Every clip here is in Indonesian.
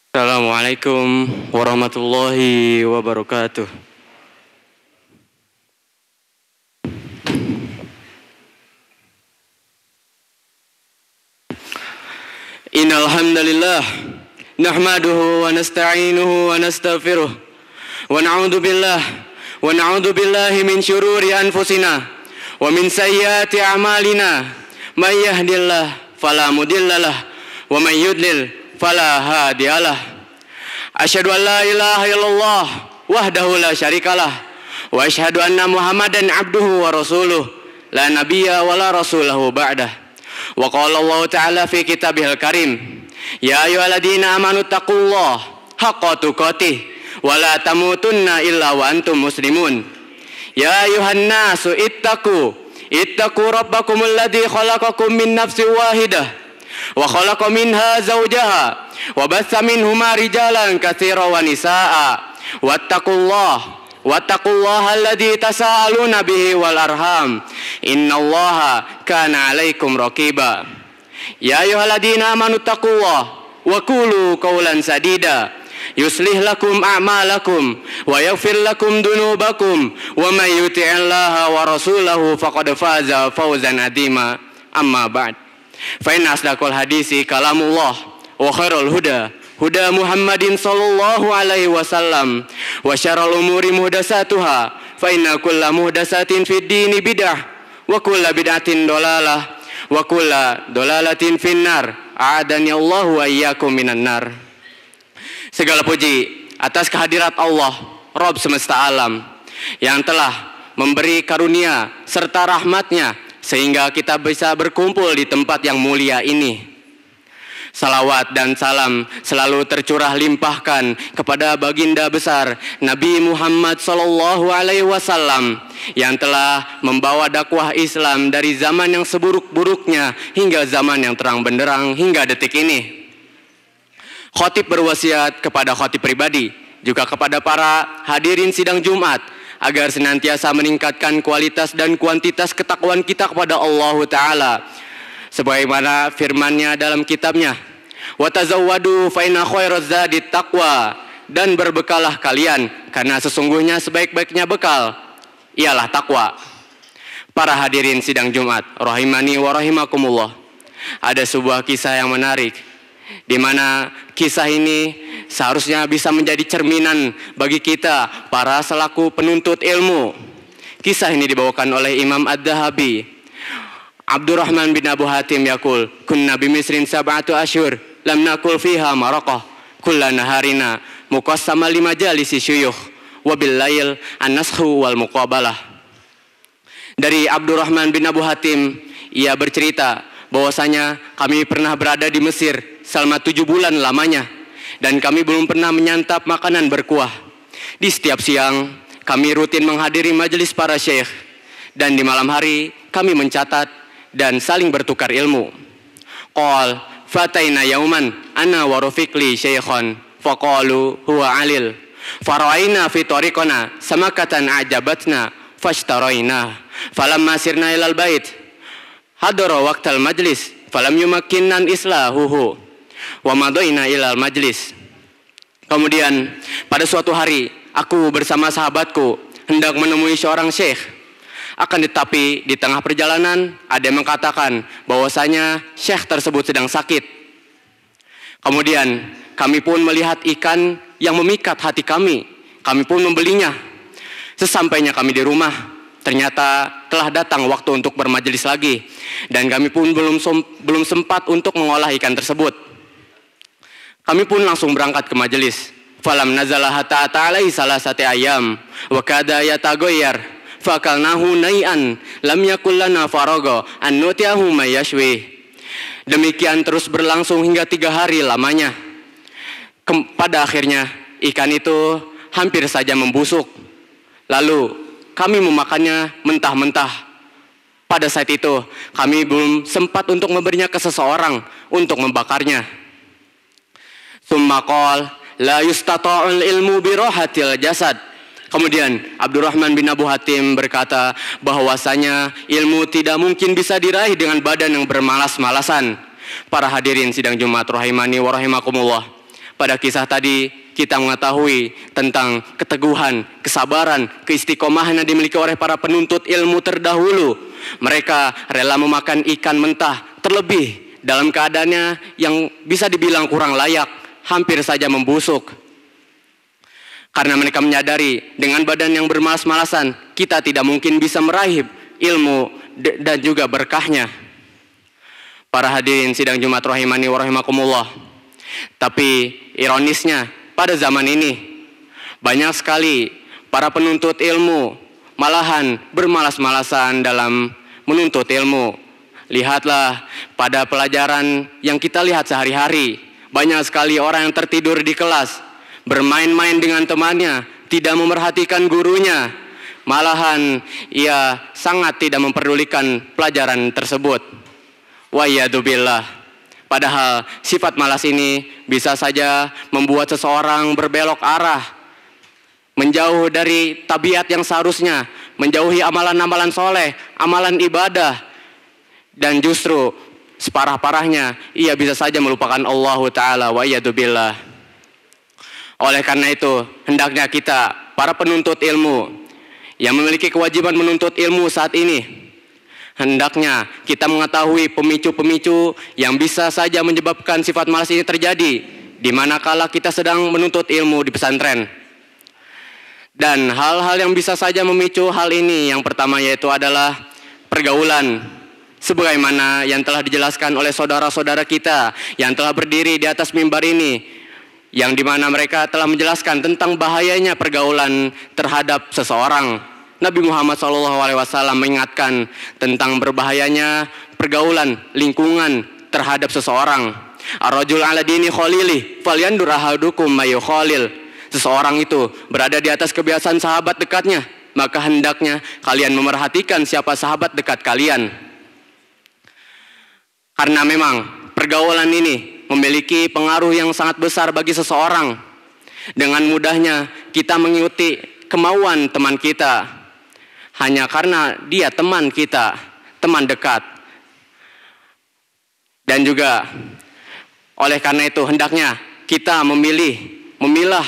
Assalamualaikum warahmatullahi wabarakatuh. Innal hamdalillah nahmaduhu wa nasta'inuhu wa nastaghfiruh wa na'udzu billahi min syururi anfusina wa min sayyiati a'malina may yahdihillahu fala mudhillalah wa may yudlil fala hadiyalah. Asyhadu an la ilaha illallah wahdahu la syarikalah wa asyhadu anna Muhammadan abduhu wa rasuluh la nabiyya wa la rasulahu ba'dah. Wa qala Allah ta'ala fi kitabihil karim, ya ayyuhalladzina amanu taqullaha haqqa tuqatih wa la tamutunna illa wa antum muslimun. Ya ayyuhan nasu ittaqu rabbakumul ladzi khalaqakum min nafsin wahidah wa khalaqa minha zawjaha wa batha minhuma rijalan katsiran wa nisaa wattaqullaha alladzi tasaaluna bihi wal arham innallaha kana 'alaikum raqiba. Ya ayyuhalladzina amanu taqullaha wa qulu qawlan sadida yuslih lakum a'malakum wa yaghfir lakum dunubakum wa may yuti'illaha wa rasulahu faqad faza fawzan 'azima. Amma ba'd. Fa inna asdaqal hadisi kalamullah wa khairul huda Muhammadin sallallahu alaihi wasallam wa syarrul umuri muhdatsatuha fa inna kulla muhdatsatin fid dini bid'ah wa kulla bid'atin dalalah wa kulla dalalatin finnar. A'adani Allahu wa iyyakum minan nar. Segala puji atas kehadirat Allah, Rabb semesta alam, yang telah memberi karunia serta rahmatnya sehingga kita bisa berkumpul di tempat yang mulia ini. Salawat dan salam selalu tercurah limpahkan kepada baginda besar Nabi Muhammad sallallahu alaihi wasallam yang telah membawa dakwah Islam dari zaman yang seburuk-buruknya hingga zaman yang terang benderang hingga detik ini. Khatib berwasiat kepada khatib pribadi, juga kepada para hadirin sidang Jumat, agar senantiasa meningkatkan kualitas dan kuantitas ketakwaan kita kepada Allah Ta'ala. Sebagaimana firman-Nya dalam kitabnya, wa tazawwadu fa inna khairaz zadi taqwa, dan berbekalah kalian karena sesungguhnya sebaik-baiknya bekal ialah takwa. Para hadirin sidang Jumat rahimani wa rahimakumullah, ada sebuah kisah yang menarik, di mana kisah ini seharusnya bisa menjadi cerminan bagi kita para selaku penuntut ilmu. Kisah ini dibawakan oleh Imam Ad-Dhahabi. Abdurrahman bin Abu Hatim yaqul, kunna bi Misrin sab'atu asyhur lam nakul fiha maraqah kulla naharina muqassama li majalisi syuyukh wa bil lail an-nashu wal muqabalah. Dari Abdurrahman bin Abu Hatim, ia bercerita bahwasanya kami pernah berada di Mesir selama 7 bulan lamanya, dan kami belum pernah menyantap makanan berkuah. Di setiap siang kami rutin menghadiri majelis para syekh, dan di malam hari kami mencatat dan saling bertukar ilmu. Qal fataina yauman ana wa rafiqli syaikhan faqalu huwa alil faraina fi tariqana samakatan ajabatna fashtaraina falamma sirna ilal bait hadara waqtal majlis falam yumakkinan islahuhu wa madaina ilal majlis. Kemudian pada suatu hari aku bersama sahabatku hendak menemui seorang syekh. Akan tetapi di tengah perjalanan ada yang mengatakan bahwasanya syekh tersebut sedang sakit. Kemudian kami pun melihat ikan yang memikat hati kami. Kami pun membelinya. Sesampainya kami di rumah, ternyata telah datang waktu untuk bermajelis lagi, dan kami pun belum sempat untuk mengolah ikan tersebut. Kami pun langsung berangkat ke majelis. Falam nazala hatta alaihi salasati ayam wa kada yatagoyar fakalnahu nai'an lam yakul lana faraga an nutiahu may yashwi. Demikian terus berlangsung hingga 3 hari lamanya. Pada akhirnya ikan itu hampir saja membusuk. Lalu kami memakannya mentah-mentah. Pada saat itu kami belum sempat untuk memberinya ke seseorang untuk membakarnya. Tsumma qala la yustata'ul ilmu bi rahatil jasad. Kemudian Abdurrahman bin Abu Hatim berkata bahwasanya ilmu tidak mungkin bisa diraih dengan badan yang bermalas-malasan. Para hadirin sidang Jumat rahimani wa rahimakumullah. pada kisah tadi kita mengetahui tentang keteguhan, kesabaran, keistiqomahan yang dimiliki oleh para penuntut ilmu terdahulu. Mereka rela memakan ikan mentah, terlebih dalam keadaannya yang bisa dibilang kurang layak, hampir saja membusuk. Karena mereka menyadari dengan badan yang bermalas-malasan, kita tidak mungkin bisa meraih ilmu dan juga berkahnya. Para hadirin sidang Jumat rahimani wa rahimakumullah. Tapi ironisnya, pada zaman ini banyak sekali para penuntut ilmu malahan bermalas-malasan dalam menuntut ilmu. Lihatlah pada pelajaran yang kita lihat sehari-hari, banyak sekali orang yang tertidur di kelas, bermain-main dengan temannya, tidak memerhatikan gurunya. Malahan ia sangat tidak memperdulikan pelajaran tersebut. Wa'iyadzubillah. Padahal sifat malas ini bisa saja membuat seseorang berbelok arah, menjauh dari tabiat yang seharusnya, menjauhi amalan-amalan soleh, amalan ibadah, dan justru separah-parahnya ia bisa saja melupakan Allah Ta'ala. Wa'iyadzubillah. Oleh karena itu, hendaknya kita, para penuntut ilmu yang memiliki kewajiban menuntut ilmu saat ini, hendaknya kita mengetahui pemicu-pemicu yang bisa saja menyebabkan sifat malas ini terjadi di manakala kita sedang menuntut ilmu di pesantren. Dan hal-hal yang bisa saja memicu hal ini, yang pertama yaitu adalah pergaulan. Sebagaimana yang telah dijelaskan oleh saudara-saudara kita yang telah berdiri di atas mimbar ini, yang dimana mereka telah menjelaskan tentang bahayanya pergaulan terhadap seseorang. Nabi Muhammad SAW mengingatkan tentang berbahayanya pergaulan, lingkungan terhadap seseorang. Ar-rajul ala dini khalili falyandur ahadukum mayu khalil. Seseorang itu berada di atas kebiasaan sahabat dekatnya, maka hendaknya kalian memerhatikan siapa sahabat dekat kalian. Karena memang pergaulan ini memiliki pengaruh yang sangat besar bagi seseorang. Dengan mudahnya kita mengikuti kemauan teman kita hanya karena dia teman kita, teman dekat. Dan juga oleh karena itu hendaknya kita memilah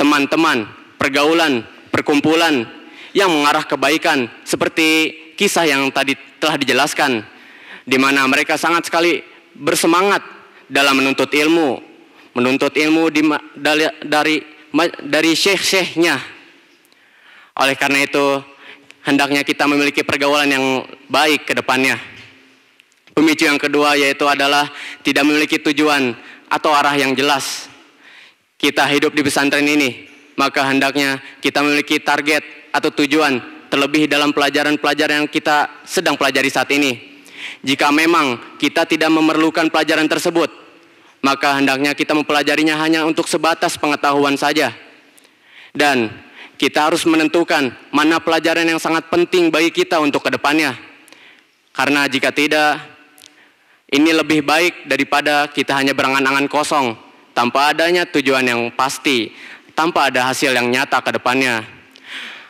teman-teman, pergaulan, perkumpulan yang mengarah kebaikan, seperti kisah yang tadi telah dijelaskan, di mana mereka sangat sekali bersemangat dalam menuntut ilmu dari syekh-syekhnya. Oleh karena itu hendaknya kita memiliki pergaulan yang baik ke depannya. Pemicu yang kedua yaitu adalah tidak memiliki tujuan atau arah yang jelas. Kita hidup di pesantren ini, maka hendaknya kita memiliki target atau tujuan, terlebih dalam pelajaran-pelajaran yang kita sedang pelajari saat ini. Jika memang kita tidak memerlukan pelajaran tersebut, maka hendaknya kita mempelajarinya hanya untuk sebatas pengetahuan saja. Dan kita harus menentukan mana pelajaran yang sangat penting bagi kita untuk kedepannya. Karena jika tidak, ini lebih baik daripada kita hanya berangan-angan kosong, tanpa adanya tujuan yang pasti, tanpa ada hasil yang nyata ke depannya.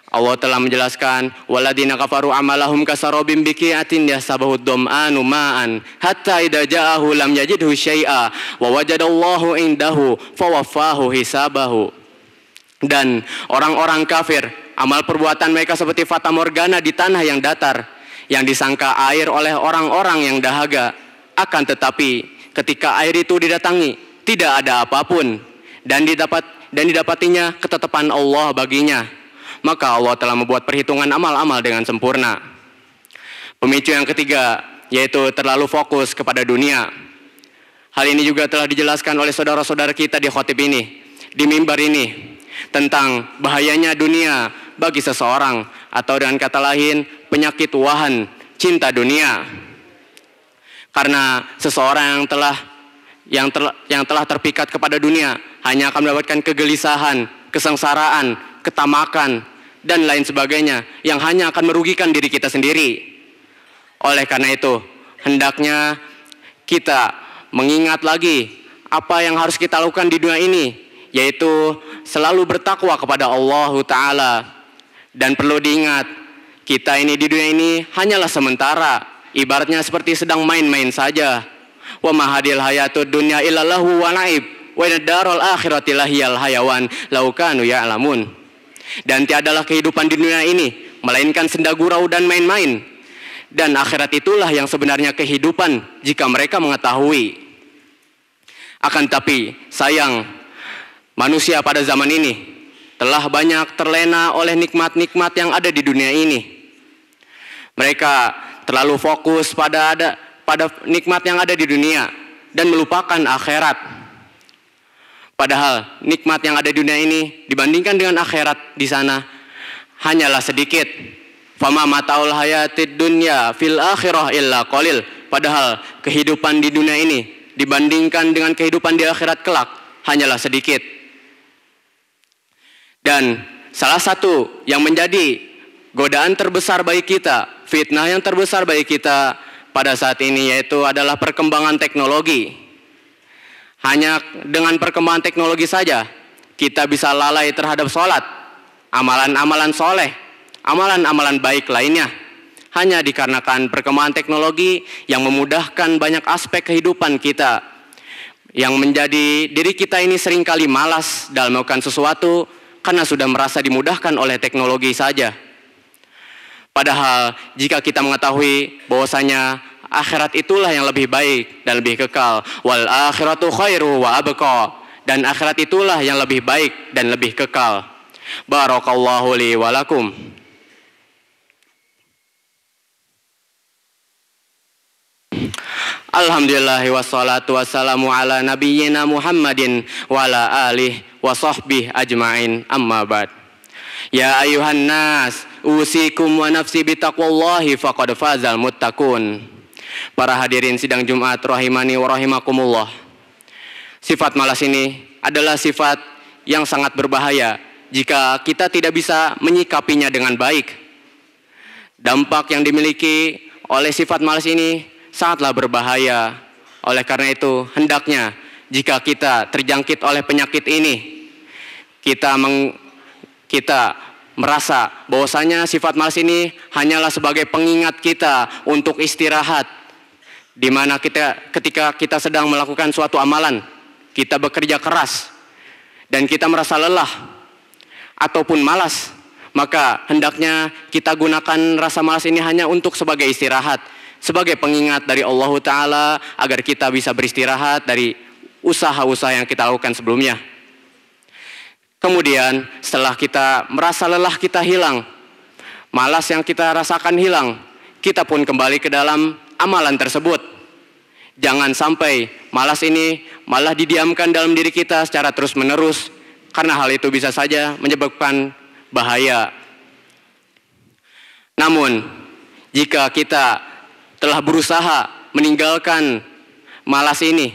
Allah telah menjelaskan, waladina kafaru amalahum kasarobim biqi'atin yahsabuhu dham'anu ma'an hatta idza ja'ahu lam yajidhu syai'a wa wajadallahu indahu fawaffahu hisabahu. Dan orang-orang kafir, amal perbuatan mereka seperti fata morgana di tanah yang datar, yang disangka air oleh orang-orang yang dahaga. Akan tetapi ketika air itu didatangi, tidak ada apapun, dan didapatinya ketetapan Allah baginya. Maka Allah telah membuat perhitungan amal-amal dengan sempurna. Pemicu yang ketiga yaitu terlalu fokus kepada dunia. Hal ini juga telah dijelaskan oleh saudara-saudara kita di khotib ini, di mimbar ini, tentang bahayanya dunia bagi seseorang, atau dengan kata lain penyakit wahan, cinta dunia. Karena seseorang yang telah terpikat kepada dunia hanya akan mendapatkan kegelisahan, kesengsaraan, ketamakan, dan lain sebagainya yang hanya akan merugikan diri kita sendiri. Oleh karena itu, hendaknya kita mengingat lagi apa yang harus kita lakukan di dunia ini, yaitu selalu bertakwa kepada Allah Ta'ala. Dan perlu diingat, kita ini di dunia ini hanyalah sementara, ibaratnya seperti sedang main-main saja. Wa mahadil hayatud dunya illa lahu wa laib wa inad daral akhirati lahiyal hayawan law kanu ya'lamun. Dan tiadalah kehidupan di dunia ini melainkan senda gurau dan main-main. Dan akhirat itulah yang sebenarnya kehidupan jika mereka mengetahui. Akan tapi sayang, manusia pada zaman ini telah banyak terlena oleh nikmat-nikmat yang ada di dunia ini. Mereka terlalu fokus pada nikmat yang ada di dunia dan melupakan akhirat. Padahal nikmat yang ada di dunia ini dibandingkan dengan akhirat di sana hanyalah sedikit. Fama mataul hayatid dunya fil akhirah illa qalil. Padahal kehidupan di dunia ini dibandingkan dengan kehidupan di akhirat kelak hanyalah sedikit. Dan salah satu yang menjadi godaan terbesar bagi kita, fitnah yang terbesar bagi kita pada saat ini yaitu adalah perkembangan teknologi. Hanya dengan perkembangan teknologi saja kita bisa lalai terhadap sholat, amalan-amalan soleh, amalan-amalan baik lainnya. Hanya dikarenakan perkembangan teknologi yang memudahkan banyak aspek kehidupan kita, yang menjadi diri kita ini seringkali malas dalam melakukan sesuatu karena sudah merasa dimudahkan oleh teknologi saja. Padahal jika kita mengetahui bahwasanya akhirat itulah yang lebih baik dan lebih kekal, wal akhiratu khairu wa abqa, dan akhirat itulah yang lebih baik dan lebih kekal. Barakallahu li wa lakum. Alhamdulillah wassalatu wassalamu ala nabiyyina Muhammadin wa ala alihi wa sahbihi ajma'in, amma ba'd. Ya ayuhan nas, usikum wa nafsi bitaqwallahi faqad fazal muttaqun. Para hadirin sidang Jumat rahimani wa rahimakumullah. Sifat malas ini adalah sifat yang sangat berbahaya jika kita tidak bisa menyikapinya dengan baik. Dampak yang dimiliki oleh sifat malas ini sangatlah berbahaya. Oleh karena itu, hendaknya jika kita terjangkit oleh penyakit ini, kita merasa bahwasanya sifat malas ini hanyalah sebagai pengingat kita untuk istirahat. Di mana ketika kita sedang melakukan suatu amalan, kita bekerja keras dan kita merasa lelah ataupun malas, maka hendaknya kita gunakan rasa malas ini hanya untuk sebagai istirahat, sebagai pengingat dari Allah Ta'ala agar kita bisa beristirahat dari usaha-usaha yang kita lakukan sebelumnya. Kemudian setelah kita merasa lelah kita hilang, malas yang kita rasakan hilang, kita pun kembali ke dalam amalan tersebut. Jangan sampai malas ini malah didiamkan dalam diri kita secara terus-menerus, karena hal itu bisa saja menyebabkan bahaya. Namun jika kita telah berusaha meninggalkan malas ini,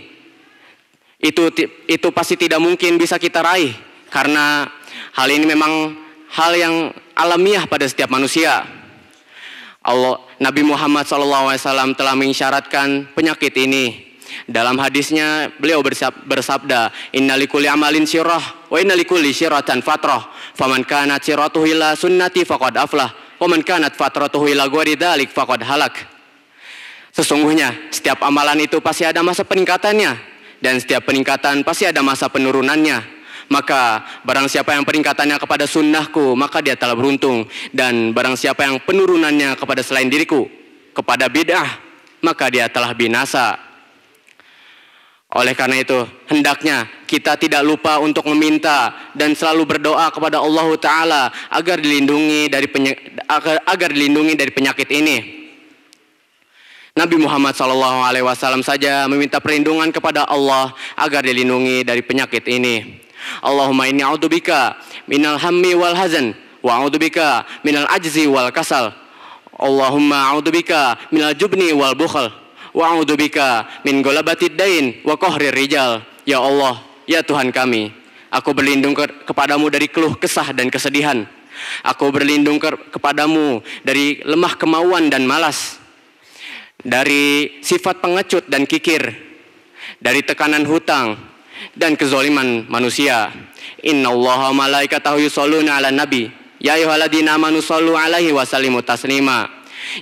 itu pasti tidak mungkin bisa kita raih, karena hal ini memang hal yang alamiah pada setiap manusia. Nabi Muhammad SAW telah mengisyaratkan penyakit ini. Dalam hadisnya beliau bersabda, Inna likulli amalin syirah wa inna likulli syiratan fatrah, faman kanat syiratuhu ila sunnati faqad aflah, wa man kanat fatratuhu ila ghairi dzalik faqad halak. Sesungguhnya setiap amalan itu pasti ada masa peningkatannya, dan setiap peningkatan pasti ada masa penurunannya. Maka barang siapa yang peningkatannya kepada sunnahku, maka dia telah beruntung. Dan barang siapa yang penurunannya kepada selain diriku, kepada bid'ah, maka dia telah binasa. Oleh karena itu, hendaknya kita tidak lupa untuk meminta dan selalu berdoa kepada Allah Ta'ala agar dilindungi dari penyakit ini. Nabi Muhammad SAW saja meminta perlindungan kepada Allah agar dilindungi dari penyakit ini. Allahumma inni a'udzubika minal hammi wal hazan wa a'udzubika minal ajzi wal kasal. Allahumma a'udzubika minal jubni wal bukhl wa a'udzubika min ghalabatid dain wa qahrir rijal. Ya Allah, ya Tuhan kami, aku berlindung kepadamu dari keluh kesah dan kesedihan. Aku berlindung kepadamu dari lemah kemauan dan malas, dari sifat pengecut dan kikir, dari tekanan hutang dan kezaliman manusia. Innallaha malaikatahu yusholluna 'alan nabi ya ayyuhalladzina amanu shollu 'alaihi wa sallimu taslima.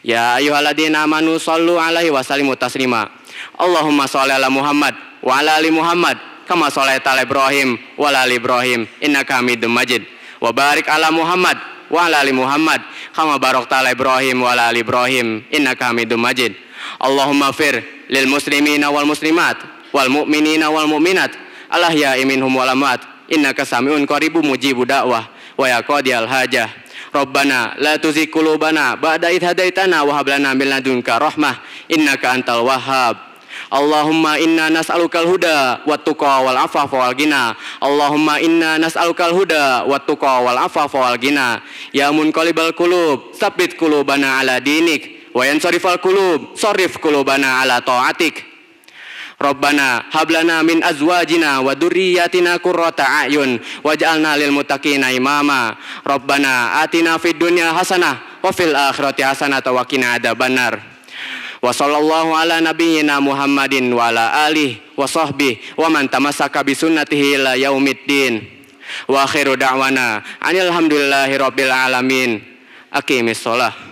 Ya ayyuhalladzina amanu shollu 'alaihi wa sallimu taslima. Allahumma sholli 'ala Muhammad wa 'ala ali Muhammad kama sholaita ala Ibrahim wa ala ali Ibrahim innaka Hamidum Majid. Wa barik ala Muhammad wa ala ali Muhammad kama barakta ala Ibrahim wa ala ali Ibrahim innaka Hamidum Majid. Allahumma fir lil muslimina wal muslimat wal mu'minina wal mu'minat al-ahya'i minhum wal amwat innaka sami'un qaribun mujibud da'wah wa ya qadiyal hajah. Rabbana la tuzigh qulubana ba'da idh hadaitana wa hab lana min ladunka rahmah innaka antal wahhab. Allahumma inna nas'alukal huda wat tuqa wal afafa wal ghina. Allahumma inna nas'alukal huda wat tuqa wal afafa wal ghina. Ya munqalibal qulub tsabbit qulubana ala dinik wa yansarifal qulub sarrif qulubana ala ta'atik. Rabbana hablana min azwajina wa dzurriyyatina qurrata a'yun waj'alna lil muttaqina imama. Rabbana atina fid dunya hasanah wa fil akhirati hasanah wa qina adzabannar. Wa sallallahu ala nabiyyina Muhammadin wa ala alihi wa sahbihi wa man tamassaka bi sunnatihi ila yaumiddin. Wa akhiru da'wana anil hamdulillahi rabbil alamin. Aqimis shalah.